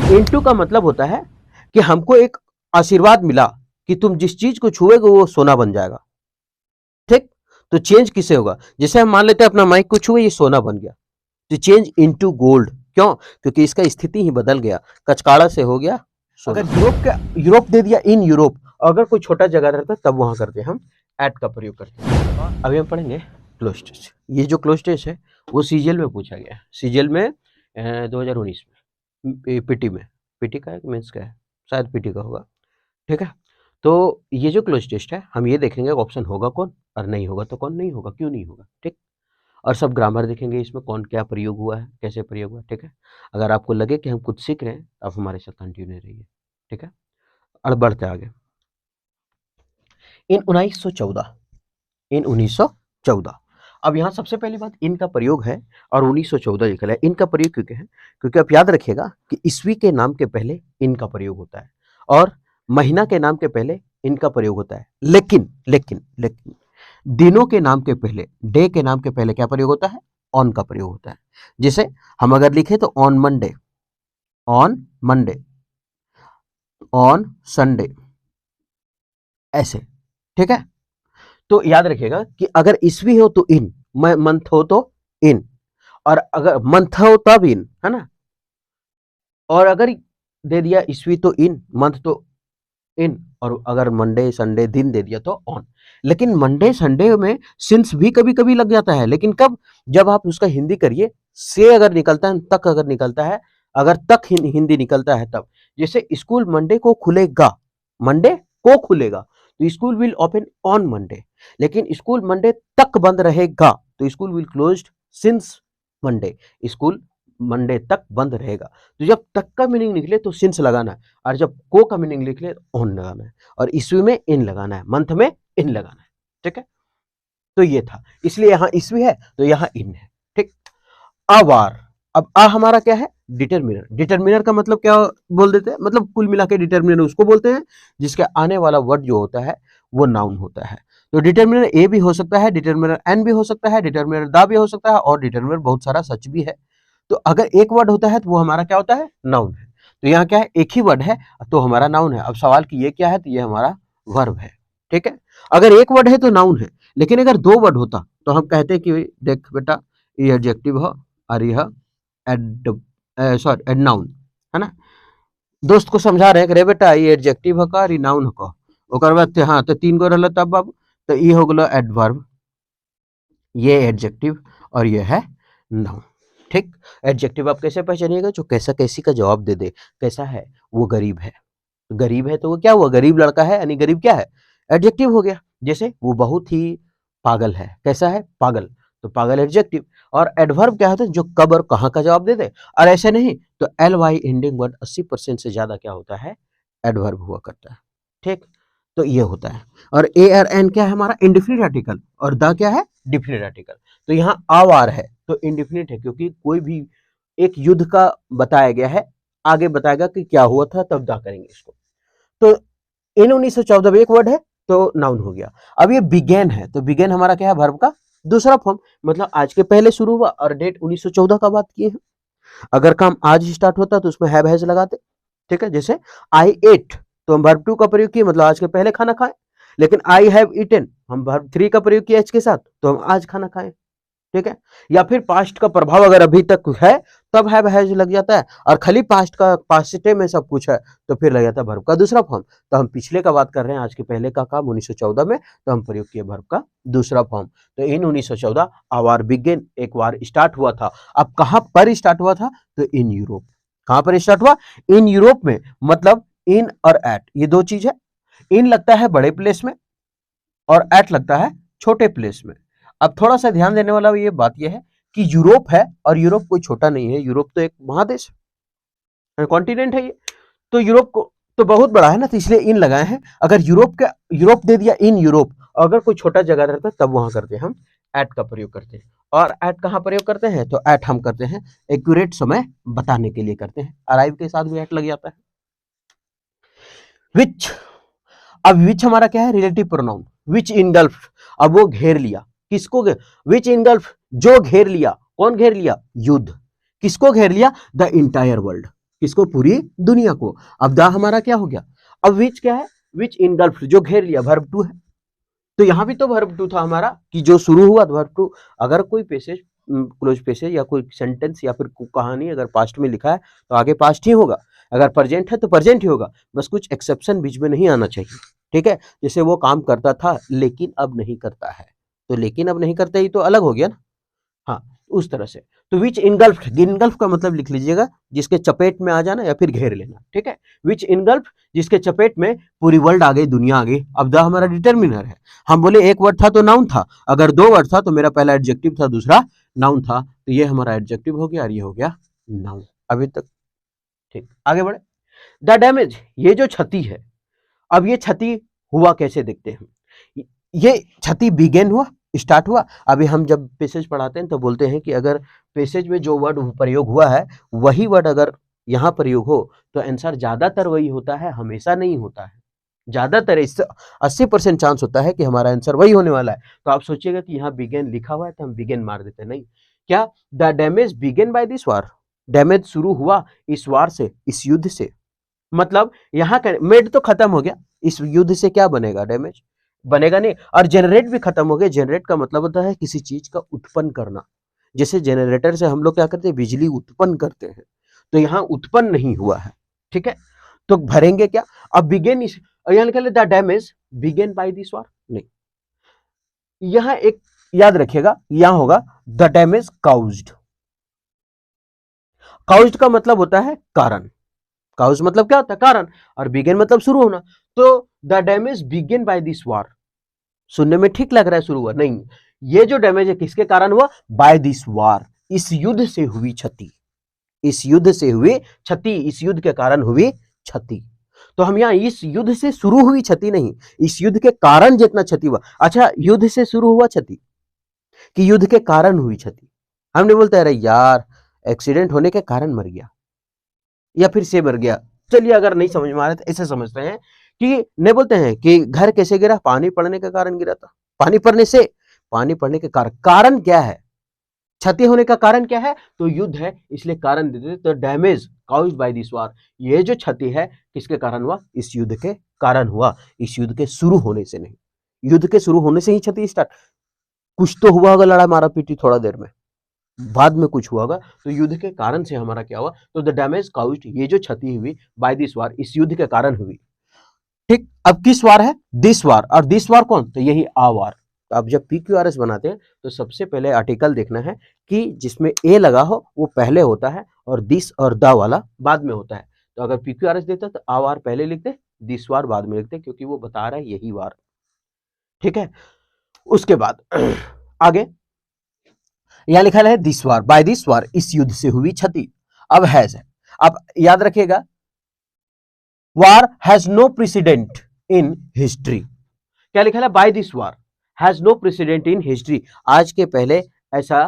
Into का मतलब होता है कि हमको एक आशीर्वाद मिला कि तुम जिस चीज को छुएगे वो सोना बन जाएगा। ठीक, तो चेंज किसे होगा? जैसे हम मान लेते हैं अपना माइक को छुए, ये सोना बन गया, तो चेंज इनटू गोल्ड। क्यों? क्योंकि इसका स्थिति ही बदल गया, कचकाड़ा से हो गया सोना। अगर यूरोप दे दिया, इन यूरोप, अगर कोई छोटा जगह रहता तब वहां करते हैं हम एट का प्रयोग करते हैं। अभी हम पढ़ेंगे क्लोज टेस्ट। ये जो क्लोज टेस्ट है वो सीजीएल में पूछा गया है, सीजीएल में 2019 में, पीटी में, पीटी का है कि मेंस का है, शायद पीटी का होगा। ठीक है, तो ये जो क्लोज टेस्ट है हम ये देखेंगे ऑप्शन होगा कौन और नहीं होगा तो कौन, नहीं होगा क्यों नहीं होगा। ठीक, और सब ग्रामर देखेंगे इसमें, कौन क्या प्रयोग हुआ है, कैसे प्रयोग हुआ है। ठीक है, अगर आपको लगे कि हम कुछ सीख रहे हैं आप हमारे साथ कंटिन्यू रहिए। ठीक है, और बढ़ते आगे। इन 1914, इन 1914। अब यहाँ सबसे पहली बात इनका प्रयोग है और 1914 लिखा है। इनका प्रयोग क्यों है? क्योंकि आप याद रखिएगा कि ईस्वी के नाम के पहले इनका प्रयोग होता है और महीना के नाम के पहले इनका प्रयोग होता है। लेकिन लेकिन लेकिन दिनों के नाम के पहले, डे के नाम के पहले क्या प्रयोग होता है? ऑन का प्रयोग होता है। जैसे हम अगर लिखे तो on Monday, on Monday, on Sunday, ऐसे। ठीक है, तो याद रखिएगा कि अगर ईस्वी हो तो इन, मंथ हो तो इन, और अगर मंथ हो तब इन, है ना, और अगर दे दिया ईस्वी तो इन, मंथ तो इन, और अगर मंडे संडे दिन दे दिया तो ऑन। लेकिन मंडे संडे में सिंस भी कभी कभी लग जाता है, लेकिन कब? जब आप उसका हिंदी करिए, से अगर निकलता है, तक अगर निकलता है, अगर तक हिंदी निकलता है तब। जैसे स्कूल मंडे को खुलेगा, मंडे को खुलेगा तो school will open on Monday, लेकिन स्कूल मंडे तक बंद रहेगा तो school will closed since Monday, school Monday तक बंद रहेगा। तो जब तक का मीनिंग निकले तो सिंस लगाना है, और जब को का मीनिंग निकले तो ऑन लगाना है, और ईस्वी में इन लगाना है, मंथ में इन लगाना है। ठीक है, तो ये था, इसलिए यहां ईस्वी है तो यहां इन है। ठीक, अवार। अब आ हमारा क्या है? डिटरमिनर। डिटरमिनर का मतलब क्या बोल देते हैं? मतलब कुल मिला के डिटरमिनर उसको बोलते हैं जिसके आने वाला वर्ड जो होता है वो नाउन होता है। तो डिटरमिनर ए भी हो सकता है, डिटरमिनर एन भी हो सकता है, डिटरमिनर दा भी हो सकता है, और डिटरमिनर बहुत सारा सच भी है। तो अगर एक वर्ड होता है तो वो हमारा क्या होता है? नाउन है। तो यहाँ क्या है? एक ही वर्ड है तो हमारा नाउन है। अब सवाल कि ये क्या है? तो ये हमारा वर्ब है। ठीक है, अगर एक वर्ड है तो नाउन है, लेकिन अगर दो वर्ड होता तो हम कहते हैं कि देख बेटा ये एडजेक्टिव हो और यह एड, सॉरी एडनाउन, है ना। दोस्त को समझा रहे हैं कि रे बेटा ये एडजेक्टिव है का और ये नाउन है का। ओकर बाद हाँ तो तीन गो रहल तब बाबू, तो ये हो गलो एडवर्ब, ये एडजेक्टिव और ये है नाउन। ठीक, एडजेक्टिव आप कैसे पहचानिएगा? जो कैसा कैसी का जवाब दे दे। कैसा है? वो गरीब है। गरीब है तो वो क्या हुआ? गरीब लड़का है, यानी गरीब क्या है? एडजेक्टिव हो गया। जैसे वो बहुत ही पागल है, कैसा है? पागल, तो पागल एडजेक्टिव। और एडवर्ब क्या होता है? जो कब और कहाँ का जवाब दे दे। और ऐसे नहीं तो एल वाई एंडिंग वर्ड 80% से ज्यादा क्या होता है? एडवर्ब हुआ करता है। ठीक, तो ये होता है। और ए आर एन क्या है हमारा? इंडिफिनिट आर्टिकल, और द क्या है? Definite article. तो यहाँ आवार है तो इंडिफिनिट है, क्योंकि कोई भी एक युद्ध का बताया गया है, आगे बताएगा कि क्या हुआ था तब दा करेंगे इसको। तो इन 1914 में एक वर्ड है तो नाउन हो गया। अब ये बिगेन है तो बिगेन हमारा क्या है? वर्ब का दूसरा फॉर्म, मतलब आज के पहले शुरू हुआ और डेट 1914 का बात किए हैं। अगर काम आज स्टार्ट होता तो उसमें हैव हैज लगाते। ठीक है, जैसे आई एट तो हम वर्ब टू का प्रयोग किए, मतलब आज के पहले खाना खाए। लेकिन आई हैव ईटन हम वर्ब थ्री का प्रयोग किया एच के साथ, तो हम आज खाना खाएं। ठीक है, या फिर पास्ट का प्रभाव अगर अभी तक है तब हैव हैज लग जाता है, और खाली पास्ट का पास्ट में सब कुछ है तो फिर लग जाता है वर्ब का दूसरा फॉर्म। तो हम पिछले का बात कर रहे हैं, आज के पहले का काम 1914 में, तो हम प्रयोग किए वर्ब का दूसरा फॉर्म। तो इन 1914 आवर बिगेन एक बार स्टार्ट हुआ था। अब कहां पर स्टार्ट हुआ था? तो इन यूरोप। कहां पर स्टार्ट हुआ? इन यूरोप में, मतलब इन और एट ये दो चीज है। इन लगता है बड़े प्लेस में और एट लगता है छोटे प्लेस में। अब थोड़ा सा ध्यान देने वाला ये बात यह है कि यूरोप है और यूरोप कोई छोटा नहीं है, यूरोप तो एक महादेश है, कॉन्टिनेंट है ये। तो यूरोप को तो बहुत बड़ा है ना, तो इसलिए इन लगाए हैं। अगर यूरोप दे दिया इन यूरोप, अगर कोई छोटा जगह रहता तब वहां करते हैं हम एट का प्रयोग करते हैं। और एट कहां प्रयोग करते हैं? तो एट हम करते हैं एक्यूरेट समय बताने के लिए करते हैं, अराइव के साथ भी एट लग जाता है। विच, अब विच हमारा क्या है? Relative pronoun. विच इनगल्फ, अब वो घेर लिया, किसको? विच इनगल्फ जो घेर लिया, कौन घेर लिया? युद्ध। किसको घेर लिया? The entire world. किसको? पूरी दुनिया को। अब द हमारा क्या हो गया? अब विच क्या है? विच इनगल्फ, जो घेर लिया, वर्ब टू है। तो यहां भी तो वर्ब टू था हमारा कि जो शुरू हुआ वर्ब टू। अगर कोई पैसेज, क्लोज पैसेज या कोई सेंटेंस या फिर कहानी अगर पास्ट में लिखा है तो आगे पास्ट ही होगा, अगर प्रेजेंट है तो प्रेजेंट ही होगा, बस कुछ एक्सेप्शन बीच में नहीं आना चाहिए। ठीक है, जैसे वो काम करता था लेकिन अब नहीं करता है, तो लेकिन अब नहीं करता ही तो अलग हो गया ना। हाँ, उस तरह से। तो विच इनगल्फ, इनगल्फ का मतलब लिख लीजिएगा जिसके चपेट में आ जाना या फिर घेर लेना। ठीक है, विच इनगल्फ, जिसके चपेट में पूरी वर्ल्ड आ गई, दुनिया आ गई। अब द हमारा डिटर्मिनर है। हम बोले एक वर्ड था तो नाउन था, अगर दो वर्ड था तो मेरा पहला एडजेक्टिव था, दूसरा नाउन था, तो ये हमारा एडजेक्टिव हो गया और ये हो गया नाउन। अभी तक ठीक, आगे बढ़े। द डैमेज, ये जो क्षति है, अब ये क्षति हुआ कैसे देखते हैं। ये क्षति बिगेन हुआ, स्टार्ट हुआ। अभी हम जब पैसेज पढ़ाते हैं तो बोलते हैं कि अगर पैसेज में जो वर्ड प्रयोग हुआ है वही वर्ड अगर यहाँ प्रयोग हो तो आंसर ज्यादातर वही होता है, हमेशा नहीं होता है। ज्यादातर 80% चांस होता है कि हमारा आंसर वही होने वाला है। तो आप सोचिएगा कि यहाँ बिगेन लिखा हुआ है तो हम बिगेन मार देते हैं, नहीं। क्या? The damage begin by this war, damage शुरू हुआ इस वार से, इस युद्ध से। मतलब यहाँ मेड तो खत्म हो गया, इस युद्ध से क्या बनेगा? डैमेज बनेगा नहीं। और जनरेट भी खत्म हो गया। जनरेट का मतलब होता है किसी चीज का उत्पन्न करना। जैसे जनरेटर से हम लोग क्या करते हैं? बिजली उत्पन्न करते हैं। तो यहाँ उत्पन्न नहीं हुआ है। ठीक है, तो भरेंगे क्या? अब बिगेन, यहाँ लिखा the damage begin by this war, नहीं। यहाँ एक याद रखिएगा, यहां होगा द डैमेज काउज्ड। काउज्ड का मतलब होता है कारण। काउज मतलब क्या होता है? कारण। और बिगेन मतलब शुरू होना। तो the damage begin by this war, सुनने में ठीक लग रहा है शुरू हुआ, नहीं। ये जो डैमेज है किसके कारण हुआ? बाय दिस वार, इस युद्ध से हुई क्षति। इस युद्ध से हुई क्षति, इस युद्ध के कारण हुई क्षति। तो हम यहाँ इस युद्ध से शुरू हुई क्षति नहीं, इस युद्ध के कारण जितना क्षति हुआ। अच्छा, युद्ध से शुरू हुआ क्षति कि युद्ध के कारण हुई क्षति? हमने बोलते अरे यार एक्सीडेंट होने के कारण मर गया या फिर से मर गया। चलिए अगर नहीं समझ में आ रहा तो ऐसे समझते हैं कि नहीं, बोलते हैं कि घर कैसे गिरा? पानी पड़ने के कारण गिरा था। पानी पड़ने से, पानी पड़ने के कारण, कारण क्या है? क्षति होने का कारण क्या है? तो युद्ध है, इसलिए कारण देते। तो डैमेज काउज्ड बाय दिस वार, ये जो क्षति है किसके कारण हुआ? इस युद्ध के कारण हुआ, इस युद्ध के शुरू होने से नहीं। युद्ध के शुरू होने से ही क्षति स्टार्ट, कुछ तो हुआ होगा, लड़ा मारा पीटी थोड़ा देर में, बाद में कुछ हुआ होगा। तो युद्ध के कारण से हमारा क्या हुआ? तो द डैमेज काउज्ड, ये जो क्षति हुई बाय दिस वार, इस युद्ध के कारण हुई। ठीक, अब किस वार है? दिस वार। और दिस वार कौन? तो यही आ वार। तो अब जब PQRS बनाते हैं तो सबसे पहले आर्टिकल देखना है कि जिसमें ए लगा हो वो पहले होता है और दिस और द वाला बाद में होता है। तो अगर PQRS देता तो आ वार पहले लिखते, दिस वार बाद में लिखते, क्योंकि वो बता रहा है यही वार। ठीक है, उसके बाद आगे यहां लिखा है this war, by this war, इस युद्ध से हुई क्षति। अब हैज है, अब याद रखिएगा, war has no precedent in history. क्या लिखा है? By this war has no precedent in history, आज के पहले ऐसा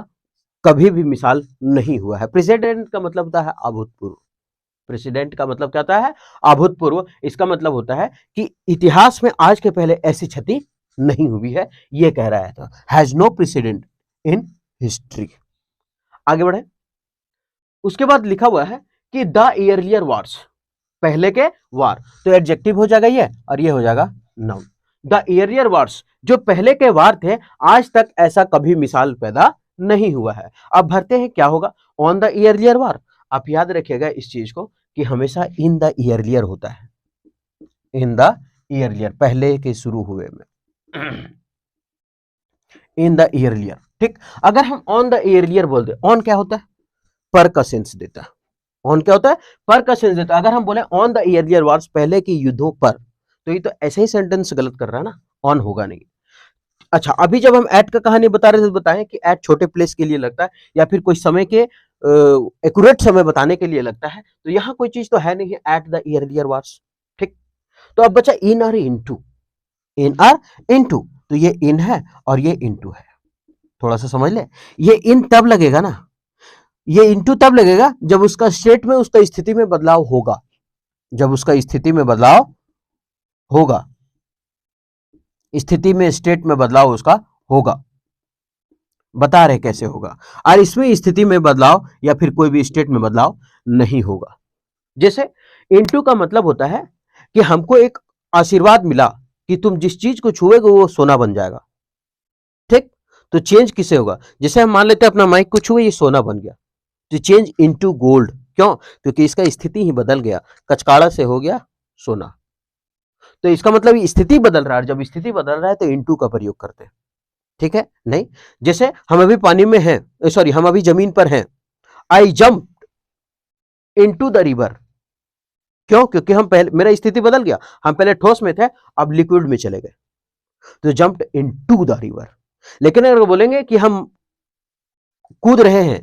कभी भी मिसाल नहीं हुआ है। प्रेसिडेंट का मतलब होता है अभूतपूर्व। प्रेसिडेंट का मतलब क्या होता है? अभूतपूर्व। इसका मतलब होता है कि इतिहास में आज के पहले ऐसी क्षति नहीं हुई है, ये कह रहा है। तो has no precedent in history. आगे बढ़े, उसके बाद लिखा हुआ है कि द ईयरलियर वार्स, पहले के वार, तो एडजेक्टिव हो जाएगा ये और ये हो जाएगा नाउन। द ईयरलियर वार्स, जो पहले के वार थे, आज तक ऐसा कभी मिसाल पैदा नहीं हुआ है। अब भरते हैं क्या होगा? ऑन द ईयरलियर वार। आप याद रखिएगा इस चीज को कि हमेशा इन द ईयरलियर होता है, इन द ईयरलियर, पहले के शुरू हुए में, इन द ईयरलियर। ठीक, अगर हम ऑन द ईयरलियर बोलते, ऑन क्या होता है? पर का सेंस देता है। ऑन क्या होता है? पर का सेंस देता है। अगर हम बोले ऑन द ईयरलियर वार्स, पहले के युद्धों पर, तो ये तो ऐसे ही सेंटेंस गलत कर रहा है ना, ऑन होगा नहीं। अच्छा, अभी जब हम एट का कहानी बता रहे थे तो बताएं कि एट छोटे प्लेस के लिए लगता है या फिर कोई समय के एक्यूरेट समय बताने के लिए लगता है। तो यहाँ कोई चीज तो है नहीं है एट द ईयरलियर वार्स। ठीक, तो अब बचा इन और इनटू, इन और इनटू। तो ये इन है और ये इनटू है, थोड़ा सा समझ ले। ये इन तब लगेगा ना, ये इनटू तब लगेगा जब उसका स्टेट में, उसका स्थिति में बदलाव होगा, जब उसका स्थिति में बदलाव होगा, स्थिति में, स्टेट में बदलाव उसका होगा। बता रहे कैसे होगा। और इसमें स्थिति में बदलाव या फिर कोई भी स्टेट में बदलाव नहीं होगा। जैसे इनटू का मतलब होता है कि हमको एक आशीर्वाद मिला कि तुम जिस चीज को छुएगे वो सोना बन जाएगा, ठीक। तो चेंज किसे होगा, जैसे हम मान लेते हैं अपना माइक को छुए ये सोना बन गया, तो चेंज इनटू गोल्ड, क्यों, क्योंकि इसका स्थिति ही बदल गया, कचकाड़ा से हो गया सोना। तो इसका मतलब स्थिति बदल रहा है, जब स्थिति बदल रहा है तो इनटू का प्रयोग करते हैं, ठीक है। नहीं, जैसे हम अभी पानी में हैं, सॉरी हम अभी जमीन पर हैं, I jump into the river, क्यों, क्योंकि हम पहले, मेरा स्थिति बदल गया, हम पहले ठोस में थे अब लिक्विड में चले गए, तो जंप्ड इनटू द रिवर। लेकिन अगर बोलेंगे कि हम कूद रहे हैं,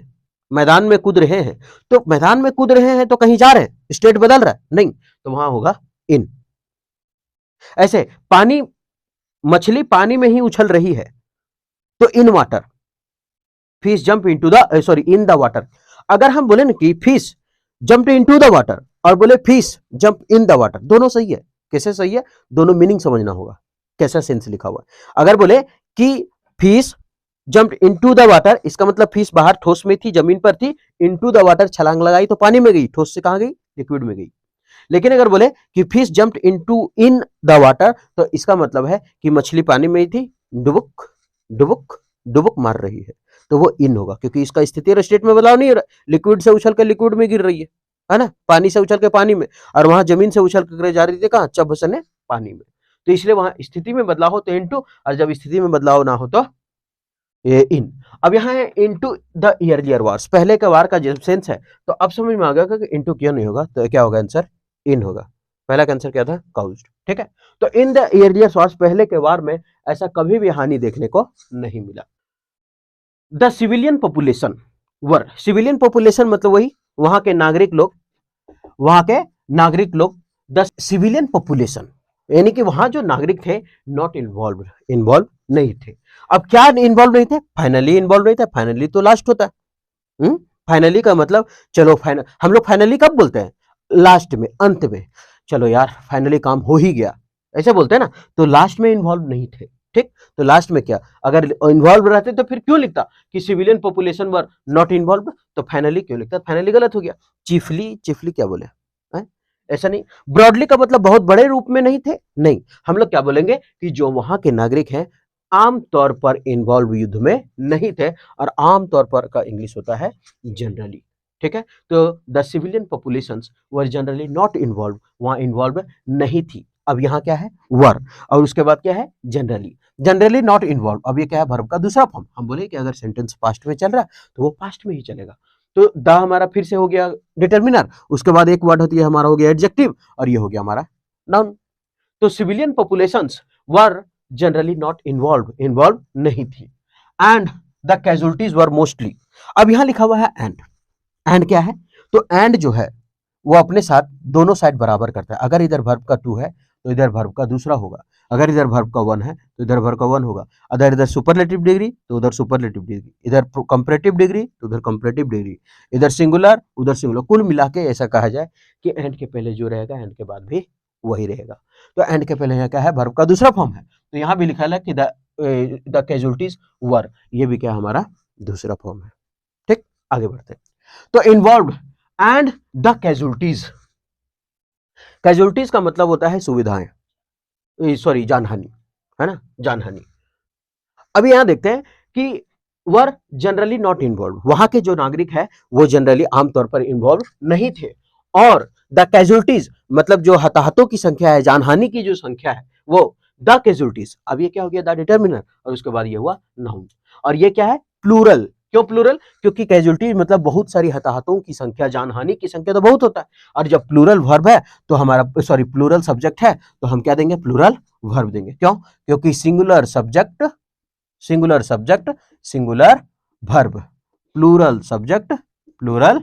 मैदान में कूद रहे हैं, तो मैदान में कूद रहे हैं तो कहीं जा रहे हैं, स्टेट बदल रहा है नहीं, तो वहां होगा इन। ऐसे पानी, मछली पानी में ही उछल रही है तो in water, fish jump into the, sorry in the water. अगर हम बोले ना कि fish jump into the water और बोले fish jump in the water, दोनों सही है। कैसे सही है, दोनों मीनिंग समझना होगा, कैसा सेंस लिखा हुआ है। अगर बोले कि fish jump into the water, इसका मतलब फिश बाहर ठोस में थी, जमीन पर थी, इनटू द वाटर छलांग लगाई तो पानी में गई, ठोस से कहां गई, लिक्विड में गई। लेकिन अगर बोले कि fish jumped into in the water, तो इसका मतलब है कि मछली पानी में ही थी, डुबुक डुबुक डुबुक मार रही है, तो वो इन होगा, क्योंकि इसका स्थिति और स्टेट में बदलाव नहीं हो रहा, लिक्विड से उछल कर लिक्विड में गिर रही है ना, पानी से उछल के पानी में, और वहां जमीन से उछल कर जा रही थी कहां, चभसने पानी में। तो इसलिए वहां स्थिति में बदलाव हो तो इनटू, और जब स्थिति में बदलाव ना हो तो ये इन। अब यहाँ है इनटू द ईयरलियर वार्स, पहले के वार का जब सेंस है, तो अब समझ में आ गया कि इनटू क्यों नहीं होगा, तो क्या होगा आंसर, इन होगा। पहला का आंसर क्या था, काउज्ड, ठीक है। तो इन द ईयरलियर वार्स, पहले के वार में ऐसा कभी भी हानि देखने को नहीं मिला। The civilian population were, civilian population मतलब वही वहां के नागरिक लोग, वहां के नागरिक लोग, द सिविलियन पॉपुलेशन यानी कि वहां जो नागरिक थे, नॉट इन्वॉल्व, इन्वॉल्व नहीं थे। अब क्या इन्वॉल्व नहीं थे, फाइनली इन्वॉल्व नहीं थे, फाइनली तो लास्ट होता है, फाइनली का मतलब चलो फाइनल, हम लोग फाइनली कब बोलते हैं, लास्ट में, अंत में, चलो यार फाइनली काम हो ही गया, ऐसे बोलते हैं ना, तो लास्ट में इन्वॉल्व नहीं थे, ठीक। तो लास्ट में क्या, अगर इन्वॉल्व रहते तो फिर क्यों लिखता कि civilian population were not involve, तो फाइनली क्यों लिखता, फाइनली गलत हो गया। चीफली, चीफली क्या बोले, ऐसा नहीं। ब्रॉडली का मतलब बहुत बड़े रूप में नहीं थे, नहीं, हम लोग क्या बोलेंगे कि जो वहां के नागरिक हैं आमतौर पर इन्वॉल्व युद्ध में नहीं थे, और आमतौर पर का इंग्लिश होता है जनरली, ठीक है। तो the civilian populations were generally not involve, वहां इन्वॉल्व नहीं थी। अब यहाँ क्या है, वर, और उसके बाद क्या है, जनरली, जनरली नॉट इन्वॉल्व। अब ये क्या है, वर्ब का दूसरा फॉर्म। हम बोले कि अगर सेंटेंस पास्ट में चल रहा है तो वो पास्ट में ही चलेगा। तो द हमारा फिर से हो गया डिटर्मिनर, उसके बाद एक वर्ड होती है हमारा हो गया एडजेक्टिव, और ये हो गया हमारा नाउन। तो civilian populations were generally not involve, involve नहीं थी, and the casualties were mostly. अब यहां लिखा हुआ है एंड क्या है, तो एंड जो है वो अपने साथ दोनों साइड बराबर करता है। अगर इधर वर्ब का 2 है तो इधर वर्ब का दूसरा होगा, अगर इधर वर्ब का 1 है तो इधर वर्ब का 1 होगा, अगर इधर सुपरलेटिव डिग्री तो उधर सुपरलेटिव डिग्री, इधर कंपैरेटिव डिग्री तो उधर कंपैरेटिव डिग्री, इधर सिंगुलर उधर सिंगुलर, कुल मिला के ऐसा कहा जाए कि एंड के पहले जो रहेगा एंड के बाद भी वही रहेगा। तो एंड के पहले यहाँ क्या है, वर्ब का दूसरा फॉर्म है, तो यहाँ भी लिखा है कि द कैजुअलिटीज वर, ये भी क्या हमारा दूसरा फॉर्म है, ठीक। आगे बढ़ते हैं, तो involve and the casualties, casualties का मतलब होता है सुविधाएं, सॉरी जानहानि, है ना, जानहानि। अभी यहां देखते हैं कि वर जनरली नॉट इन्वॉल्व, वहां के जो नागरिक है वो जनरली आमतौर पर इन्वॉल्व नहीं थे, और द कैजुअलिटीज मतलब जो हताहतों की संख्या है, जानहानि की जो संख्या है वो द कैजुअलिटीज। अब ये क्या हो गया, द डिटर्मिनर, और उसके बाद ये हुआ नाउन, और ये क्या है, प्लूरल। क्यों प्लूरल, क्योंकि कैजुअलिटी मतलब बहुत सारी हताहतों की संख्या, जानहानि की संख्या तो बहुत होता है, और जब प्लूरल वर्ब है तो हमारा, सॉरी प्लूरल सब्जेक्ट है तो हम क्या देंगे, प्लूरल वर्ब देंगे। क्यों, क्योंकि singular subject singular subject singular verb, plural subject plural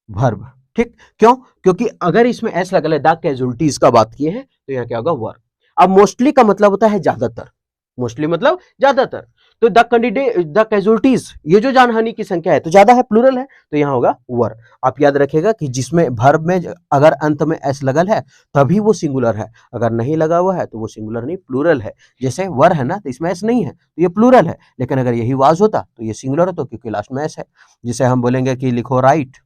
verb, ठीक। क्यों, क्योंकि अगर इसमें एस लगा द कैजुअलिटीज का बात किए हैं तो यहाँ क्या होगा, वर्ब। अब मोस्टली का मतलब होता है ज्यादातर, मोस्टली मतलब ज्यादातर, तो द कैंडिडेट द कैजुअलिटीज, ये जो जानहानि की संख्या है तो ज्यादा है, प्लूरल है, तो यहाँ होगा वर। आप याद रखिएगा कि जिसमें वर्ब में अगर अंत में एस लगल है तभी वो सिंगुलर है, अगर नहीं लगा हुआ है तो वो सिंगुलर नहीं प्लूरल है। जैसे वर है ना तो इसमें एस नहीं है तो ये प्लूरल है, लेकिन अगर यही वाज होता तो ये सिंगुलर होता, क्योंकि लास्ट में एस है। जैसे हम बोलेंगे कि लिखो राइट,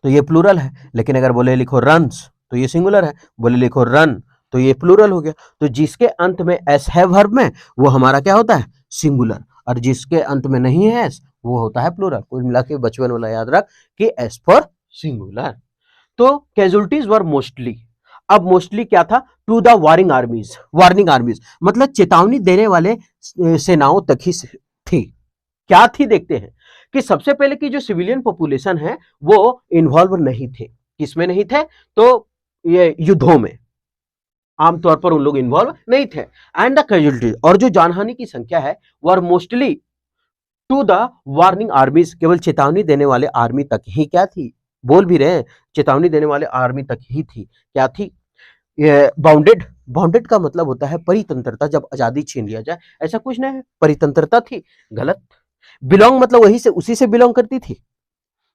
तो ये प्लूरल है। लेकिन अगर बोले लिखो रन्स तो ये सिंगुलर है, बोले लिखो रन तो ये प्लूरल हो गया। तो जिसके अंत में एस है वर्ब में वो हमारा क्या होता है, सिंगुलर, और जिसके अंत में नहीं है एस वो होता है प्लूरल। कुल मिला के बचपन वाला याद रख कि एस फॉर सिंगुलर। तो कैजुअलिटीज वर मोस्टली, अब मोस्टली क्या था, to the warning armies, warning armies मतलब चेतावनी देने वाले सेनाओं तक ही थी। क्या थी देखते हैं कि सबसे पहले की जो सिविलियन पॉपुलेशन है वो इन्वॉल्व नहीं थे। किसमें नहीं थे, तो ये युद्धों में आमतौर पर उन लोग इन्वॉल्व नहीं थे। एंड द कैजुअलिटीज, और जो जानहानि की संख्या है were mostly to the warning armies, केवल चेतावनी देने वाले आर्मी तक ही क्या थी, बोल भी रहे हैं चेतावनी देने वाले आर्मी तक ही थी। क्या थी, बाउंडेड, बाउंडेड का मतलब होता है परितंत्रता, जब आजादी छीन लिया जाए, ऐसा कुछ नहीं है, परितंत्रता थी, गलत। बिलोंग मतलब वही से उसी से बिलोंग करती थी,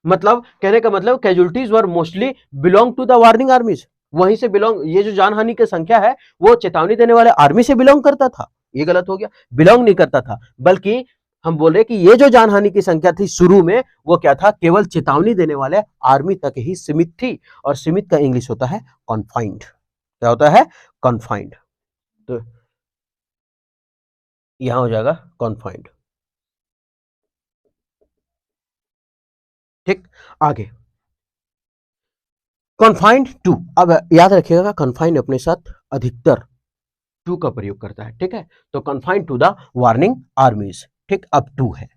मतलब कहने का मतलब casualties were mostly belong to the warning armies, वहीं से बिलोंग, ये जो जानहानि की संख्या है वो चेतावनी देने वाले आर्मी से बिलोंग करता था, ये गलत हो गया, बिलोंग नहीं करता था, बल्कि हम बोल रहे कि ये जो जानहानि की संख्या थी शुरू में वो क्या था, केवल चेतावनी देने वाले आर्मी तक ही सीमित थी, और सीमित का इंग्लिश होता है कॉन्फाइंड। क्या होता है, कॉन्फाइंड। तो यहां हो जाएगा कॉन्फाइंड। ठीक, आगे कॉन्फाइंड टू, अब याद रखिएगा कॉन्फाइंड अपने साथ अधिकतर टू का प्रयोग करता है। ठीक है, तो confined to the warning armies. ठीक, अब टू है,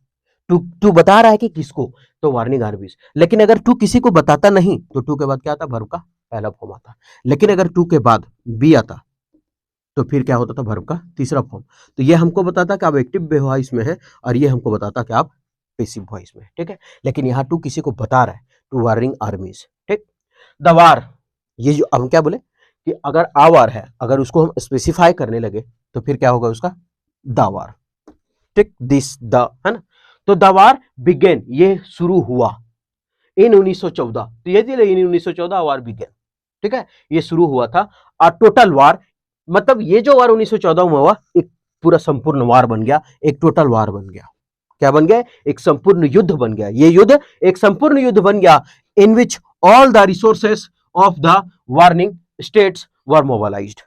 टू टू बता रहा है कि किसको, तो वार्निंग आर्मीज। लेकिन अगर टू किसी को बताता नहीं तो टू के बाद क्या आता, वर्ब का पहला फॉर्म आता। लेकिन अगर टू के बाद बी आता तो फिर क्या होता था, वर्ब का तीसरा फॉर्म। तो ये हमको बताता कि आप एक्टिव वॉइस में है, और ये हमको बताता कि आप पैसिव वॉइस में। ठीक है, लेकिन यहाँ टू किसी को बता रहा है, टू वार्निंग आर्मीज। ठीक, दवार, ये जो हम क्या बोले कि अगर आवार है, अगर उसको हम स्पेसिफाई करने लगे तो फिर क्या होगा उसका, दावार। ठीक, दिस द है ना, तो दावार बिगेन, ये शुरू हुआ इन 1914, तो ये इन 1914 वार बिगेन। ठीक है, ये शुरू हुआ था। टोटल वार मतलब ये जो वार 1914 में हुआ एक पूरा संपूर्ण वार बन गया, एक टोटल वार बन गया। क्या बन गया, एक संपूर्ण युद्ध बन गया। ये युद्ध एक संपूर्ण युद्ध बन गया, in which all the resources of the warring states were mobilised.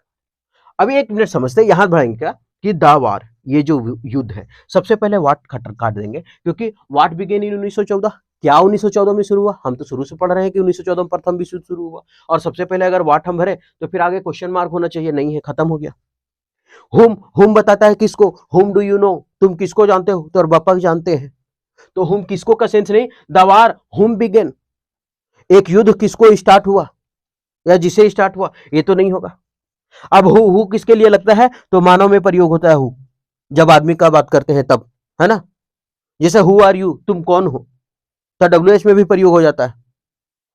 अभी एक मिनट समझते हैं, यहां बढ़ेंगे क्या कि द वार, ये जो युद्ध है, सबसे पहले वाट काट देंगे, क्योंकि वाट बिगेन इन 1914, क्या 1914 में शुरू हुआ, हम तो शुरू से पढ़ रहे हैं कि 1914 में प्रथम विश्व युद्ध शुरू हुआ, और सबसे पहले अगर वाट हम भरे तो फिर आगे क्वेश्चन मार्क होना चाहिए, नहीं है, खत्म हो गया। हुम बताता है किसको, हुम डू यू नो, तुम किसको जानते हो, तो बपक जानते हैं, तो हुम किसको का सेंस नहीं, द वार हुम बिगेन, एक युद्ध किसको स्टार्ट हुआ या जिसे स्टार्ट हुआ, ये तो नहीं होगा। अब हु किसके लिए लगता है, तो मानव में प्रयोग होता है हु, जब आदमी का बात करते हैं तब, है ना, जैसे हु आर यू, तुम कौन हो, तो डब्ल्यूएच में भी प्रयोग हो जाता है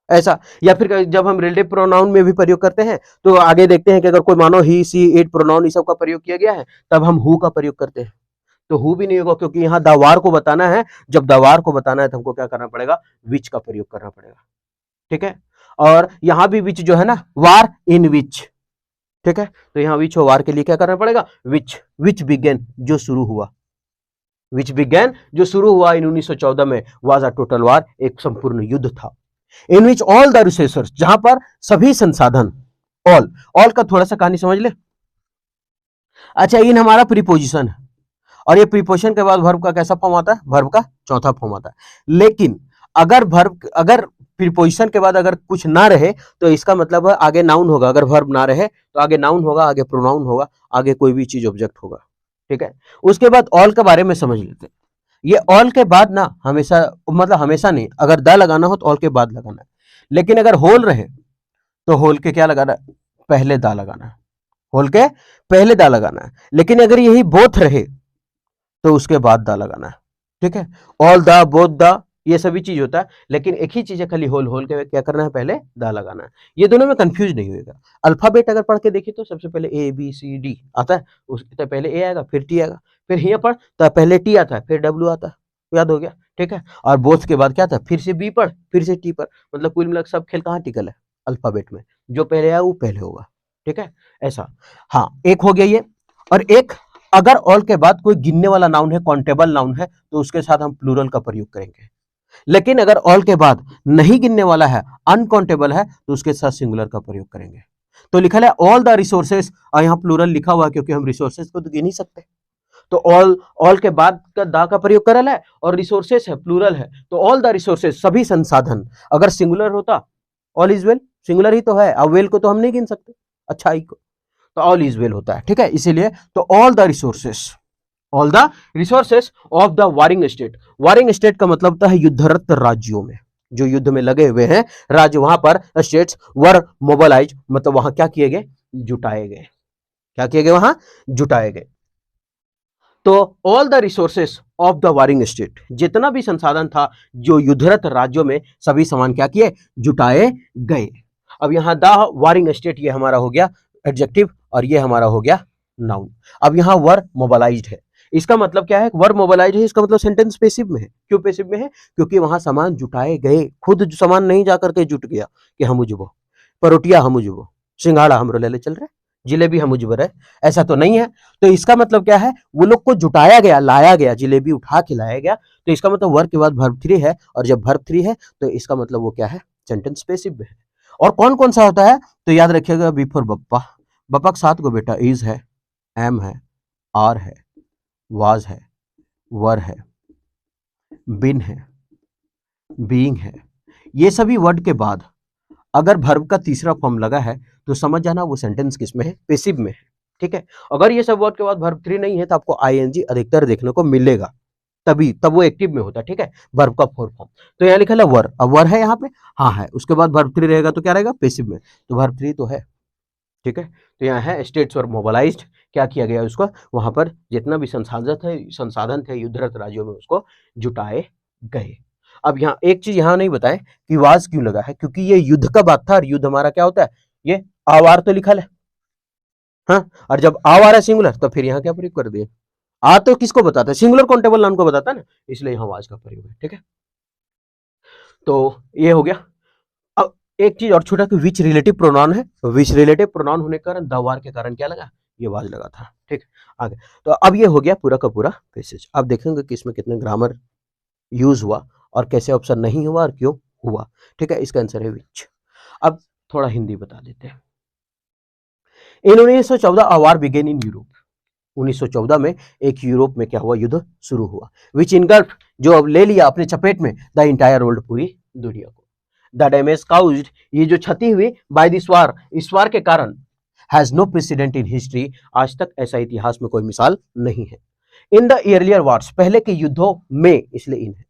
ऐसा। या फिर जब हम रिलेटिव प्रोनाउन में भी प्रयोग करते हैं तो आगे देखते हैं कि अगर कोई मानो ही सी इट प्रोनाउन इस सब का प्रयोग किया गया है तब हम हु का प्रयोग करते हैं, तो हु भी नहीं होगा, क्योंकि यहाँ दवार को बताना है, जब दवार को बताना है तो हमको क्या करना पड़ेगा, विच का प्रयोग करना पड़ेगा। ठीक है, और यहां भी विच जो है ना, वार इन विच। ठीक है, तो यहाँ विच हो, वार के लिए क्या करना पड़ेगा, विच, विच बिगेन जो शुरू हुआ, विच बिगेन जो शुरू हुआ इन 1914 में, वाज अ टोटल वार, एक संपूर्ण युद्ध था, इन विच ऑल द रिसोर्सेस, जहां पर सभी संसाधन, ऑल, ऑल का थोड़ा सा कहानी समझ ले। अच्छा, इन हमारा प्रीपोजिशन है, और ये प्रीपोजिशन के बाद वर्ब का कैसा फॉर्म आता है, वर्ब का चौथा फॉर्म आता है। लेकिन अगर वर्ब, अगर प्रीपोजिशन के बाद अगर कुछ ना रहे तो इसका मतलब है आगे नाउन होगा, अगर वर्ब ना रहे तो आगे नाउन होगा, आगे प्रोनाउन होगा, आगे कोई भी चीज ऑब्जेक्ट होगा। ठीक है, उसके बाद ऑल के बारे में समझ लेते हैं। ये ऑल के बाद ना हमेशा, मतलब हमेशा नहीं, अगर द लगाना हो तो ऑल के बाद लगाना है, लेकिन अगर होल रहे तो होल के क्या लगाना है, पहले दा लगाना है, होल के पहले दा लगाना है। लेकिन अगर यही बोथ रहे तो उसके बाद दा लगाना है। ठीक है, ऑल द, बोथ द, ये सभी चीज होता है, लेकिन एक ही चीज है खाली, होल, होल के क्या करना है, पहले दा लगाना है। ये दोनों में कंफ्यूज नहीं होगा। अल्फाबेट अगर पढ़ के देखिए तो सबसे पहले ए बी सी डी आता है, उसके तो पहले ए आएगा, फिर टी आएगा, फिर यहाँ पढ़ तो पहले टी आता है, फिर डब्ल्यू आता है, याद हो गया। ठीक है, और बोथ के बाद क्या था, फिर से बी पढ़, फिर से टी पढ़, मतलब कुल मिलाकर सब खेल कहाँ टिकल है, अल्फाबेट में, जो पहले आया वो पहले होगा। ठीक है, ऐसा। हाँ, एक हो गया ये, और एक, अगर ऑल के बाद कोई गिनने वाला नाउन है, काउंटेबल नाउन है, तो उसके साथ हम प्लूरल का प्रयोग करेंगे। लेकिन अगर ऑल के बाद नहीं गिनने वाला है, अनकाउंटेबल है, तो उसके साथ सिंगुलर का प्रयोग करेंगे। तो लिखा है ऑल द रिसोर्सेस, और यहां प्लूरल लिखा हुआ है क्योंकि हम रिसोर्सेस को तो गिन ही सकते। तो ऑल के बाद का दा का प्रयोग करल है, और रिसोर्सेस है प्लूरल है, तो ऑल द रिसोर्सेस सभी संसाधन। अगर सिंगुलर होता ऑल इज वेल, सिंगुलर ही तो है, अब वेल को तो हम नहीं गिन सकते, अच्छाई को, तो ऑल इज वेल होता है, ठीक है। इसीलिए तो all the resources of the warring state. Warring state का मतलब होता है युद्धरत राज्यों में, जो युद्ध में लगे हुए हैं राज्य, वहां पर स्टेट्स वर मोबिलाइज, मतलब वहां क्या किए गए, जुटाए गए। क्या किए गए, वहां जुटाए गए। तो all the resources of the warring state, जितना भी संसाधन था जो युद्धरत राज्यों में, सभी सामान क्या किए, जुटाए गए। अब यहां द वारिंग स्टेट, ये हमारा हो गया एडजेक्टिव, और ये हमारा हो गया नाउन। अब यहां वर मोबिलाइज्ड है, इसका मतलब क्या है, वर मोबिलाइज है, इसका मतलब सेंटेंस पेसिव में है। क्यों पेसिव में है, क्योंकि वहां सामान जुटाए गए, खुद सामान नहीं जाकर के जुट गया कि हम उजबो परोटिया, हम उजबो सिंघाड़ा हमरो ले चल रहे, जिलेबी हम उजबर है, ऐसा तो नहीं है। तो इसका मतलब क्या है, वो लोग को जुटाया गया, लाया गया, जिलेबी उठा के लाया गया। तो इसका मतलब वर्ब के बाद वर्ब 3 है, और जब वर्ब 3 है तो इसका मतलब वो क्या है, सेंटेंस पेसिव में है। और कौन कौन सा होता है, तो याद रखिएगा, बिफोर बप्पा, बप्पा के 7 को बेटा, इज है, एम है, आर है, वाज है, वर है, बिन है, बीइंग है। ये सभी वर्ड के बाद अगर वर्ब का तीसरा फॉर्म लगा है तो समझ जाना वो सेंटेंस किस में है, पेसिव में है, ठीक है। अगर ये सब वर्ड के बाद वर्ब 3 नहीं है तो आपको आईएनजी अधिकतर देखने को मिलेगा, तब वो एक्टिव में होता है, ठीक है, वर्ब का फोर फॉर्म। तो यहाँ लिखा है वर, अब वर है यहाँ पे, हाँ है, उसके बाद वर्ब 3 रहेगा तो क्या रहेगा, पेसिव में, तो वर्ब 3 तो है, ठीक है। तो यहाँ है स्टेट्स वर मोबिलाइज्ड, क्या किया गया उसको, वहां पर जितना भी संसाधन थे युद्धरत राज्यों में, उसको जुटाए गए। अब यहाँ एक चीज यहाँ नहीं बताएं कि वाज क्यों लगा है, क्योंकि ये युद्ध का बात था, और युद्ध हमारा क्या होता है, ये आवार तो लिखा है, हाँ, और जब आवार है सिंगुलर तो फिर यहाँ क्या प्रयोग कर दिए, आ तो किसको बताता है, सिंगुलर काउंटेबल नाउन को बताता है ना, इसलिए यहाँ वाज का प्रयोग है, ठीक है। तो ये हो गया। अब एक चीज और छोटा कि विच रिलेटिव प्रोनाउन है, विच रिलेटिव प्रोनाउन होने के कारण द वार के कारण क्या लगा, ये वाज लगा था, ठीक। आगे तो अब ये हो गया पूरा का पूरा पैसेज। अब देखेंगे कि इसमें कितने ग्रामर यूज हुआ और कैसे ऑप्शन नहीं हुआ और क्यों हुआ, ठीक है। इसका आंसर है विच। अब थोड़ा हिंदी बता देते हैं। इन 1914 अ वार बिगेन इन यूरोप, 1914 में एक यूरोप में क्या हुआ, युद्ध शुरू हुआ। विच इनगल्फ, जो अब ले लिया अपने चपेट में, द इंटायर वर्ल्ड, पूरी दुनिया को। द डैमेज काउज्ड, ये जो क्षति हुई बाय दिस वार, इस वार के कारण, has no precedent in history, आज तक ऐसा इतिहास में कोई मिसाल नहीं है। इन द अर्लियर वार्स, पहले के युद्धों में, इसलिए इन है।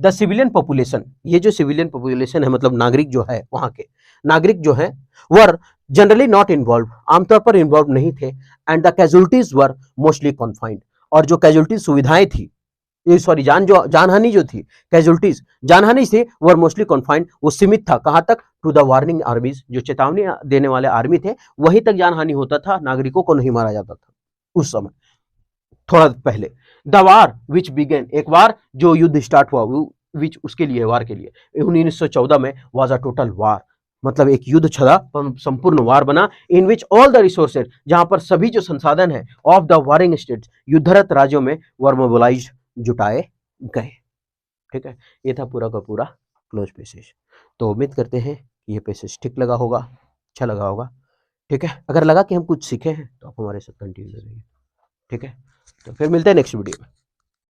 द सिविलियन पॉपुलेशन, ये जो सिविलियन पॉपुलेशन है मतलब नागरिक जो है, वहां के नागरिक जो है, वर जनरली नॉट इन्वॉल्व, आमतौर पर इन्वॉल्व नहीं थे। And the casualties were mostly confined, और जो कैजुअलिटी सुविधाएं थी, सॉरी जानहानि जो थी, कैजुअलिटीज जानहानि से, वर मोस्टली कॉन्फाइंड, वो सीमित था कहां तक, टू द वार्निंग आर्मीज, जो चेतावनी देने वाले आर्मी थे, वहीं तक जानहानि होता था, नागरिकों को नहीं मारा जाता था उस समय, थोड़ा पहले। द वार विच बिगेन, एक वार जो युद्ध स्टार्ट हुआ, विच उसके लिए, वार के लिए, 1914 में, वाज अ टोटल वार, मतलब एक युद्ध छड़ा संपूर्ण वार बना। इन विच ऑल द रिसोर्सेज, जहां पर सभी जो संसाधन है, ऑफ द वारिंग स्टेट्स, युद्धरत राज्यों में, वर मोबिलाइज्ड, जुटाए गए, ठीक है। ये था पूरा का पूरा क्लोज पैसेज। तो उम्मीद करते हैं कि ये पैसेज ठीक लगा होगा, अच्छा लगा होगा, ठीक है। अगर लगा कि हम कुछ सीखे हैं तो आप हमारे साथ कंटिन्यू रहिए, ठीक है। तो फिर मिलते हैं नेक्स्ट वीडियो में।